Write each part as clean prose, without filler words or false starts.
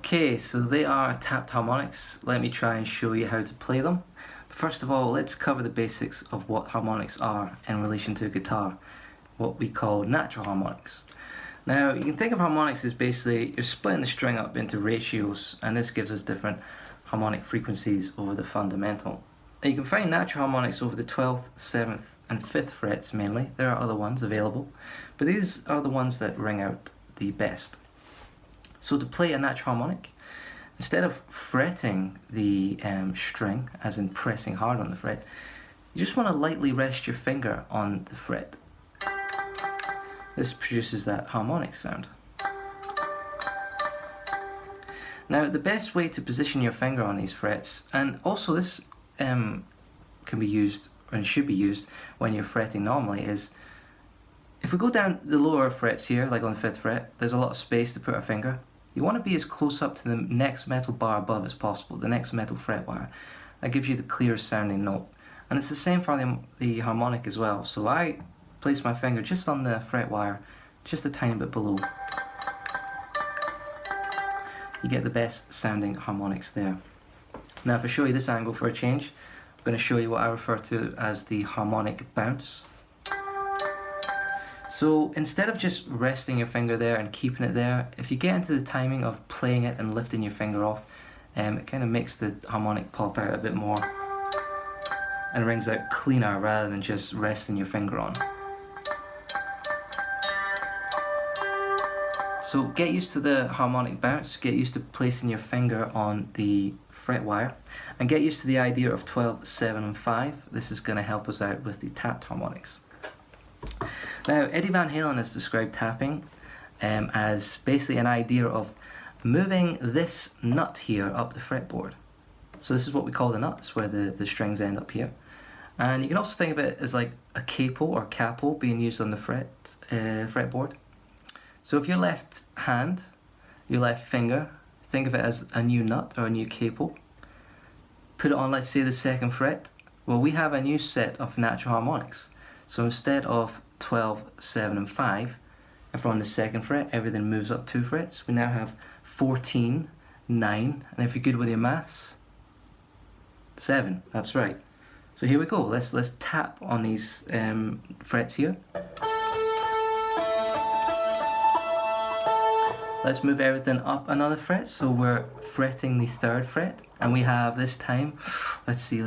Okay, so they are tapped harmonics. Let me try and show you how to play them. But first of all, let's cover the basics of what harmonics are in relation to a guitar, what we call natural harmonics. Now, you can think of harmonics as basically you're splitting the string up into ratios, and this gives us different harmonic frequencies over the fundamental. Now, you can find natural harmonics over the 12th, 7th and 5th frets mainly. There are other ones available, but these are the ones that ring out the best. So to play a natural harmonic, instead of fretting the string, as in pressing hard on the fret, you just want to lightly rest your finger on the fret. This produces that harmonic sound. Now, the best way to position your finger on these frets, and also this can be used and should be used when you're fretting normally, is if we go down the lower frets here, like on the 5th fret, there's a lot of space to put our finger. You want to be as close up to the next metal bar above as possible, the next metal fret wire. That gives you the clearest sounding note. And it's the same for the harmonic as well. So I place my finger just on the fret wire, just a tiny bit below. You get the best sounding harmonics there. Now if I show you this angle for a change, I'm going to show you what I refer to as the harmonic bounce. So instead of just resting your finger there and keeping it there, if you get into the timing of playing it and lifting your finger off, it kind of makes the harmonic pop out a bit more and rings out cleaner rather than just resting your finger on. So get used to the harmonic bounce, get used to placing your finger on the fret wire, and get used to the idea of 12, 7 and 5. This is going to help us out with the tapped harmonics. Now, Eddie Van Halen has described tapping as basically an idea of moving this nut here up the fretboard. So this is what we call the nut, it's where the strings end up here. And you can also think of it as like a capo or capo being used on the fretboard. So if your left hand, your left finger, think of it as a new nut or a new capo. Put it on, let's say, the 2nd fret. Well, we have a new set of natural harmonics. So instead of 12, 7 and 5, if we're on the 2nd fret, everything moves up 2 frets. We now have 14, 9, and if you're good with your maths, 7, that's right. So here we go, let's tap on these frets here. Let's move everything up another fret, so we're fretting the 3rd fret, and we have this time, let's see,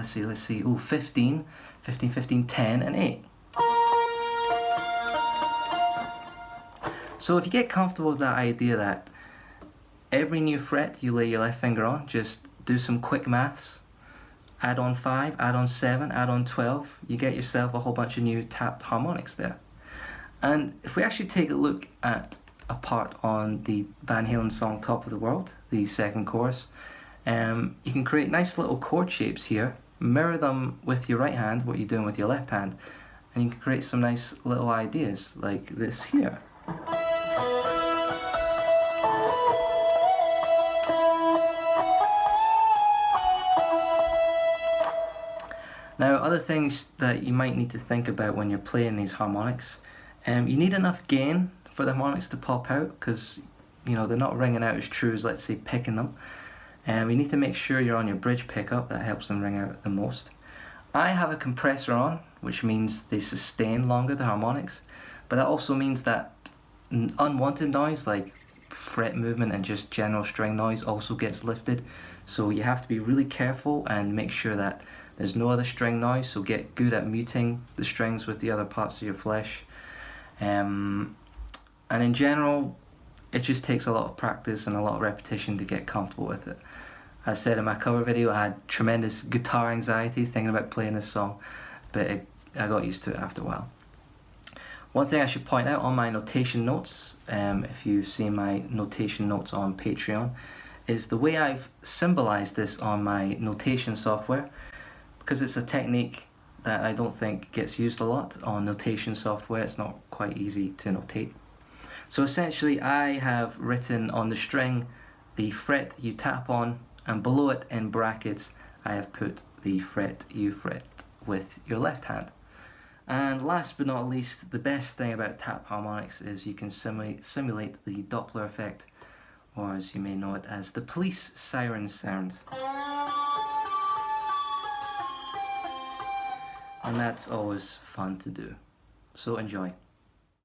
ooh, 15, 15, 15, 10 and 8. So if you get comfortable with that idea that every new fret you lay your left finger on, just do some quick maths, add on 5, add on 7, add on 12, you get yourself a whole bunch of new tapped harmonics there. And if we actually take a look at a part on the Van Halen song Top of the World, the 2nd chorus, you can create nice little chord shapes here, mirror them with your right hand, what you're doing with your left hand, and you can create some nice little ideas like this here. Now, other things that you might need to think about when you're playing these harmonics, you need enough gain for the harmonics to pop out, because they're not ringing out as true as, let's say, picking them. You need to make sure you're on your bridge pickup, that helps them ring out the most. I have a compressor on, which means they sustain longer, the harmonics, but that also means that unwanted noise like fret movement and just general string noise also gets lifted. So you have to be really careful and make sure that there's no other string noise, so get good at muting the strings with the other parts of your flesh. And in general, it just takes a lot of practice and a lot of repetition to get comfortable with it. As I said in my cover video, I had tremendous guitar anxiety thinking about playing this song, but I got used to it after a while. One thing I should point out on my notation notes, if you've seen my notation notes on Patreon, is the way I've symbolized this on my notation software, because it's a technique that I don't think gets used a lot on notation software. It's not quite easy to notate. So essentially I have written on the string the fret you tap on, and below it in brackets I have put the fret you fret with your left hand. And last but not least, the best thing about tap harmonics is you can simulate the Doppler effect or as you may know it as the police siren sound. And that's always fun to do. So enjoy.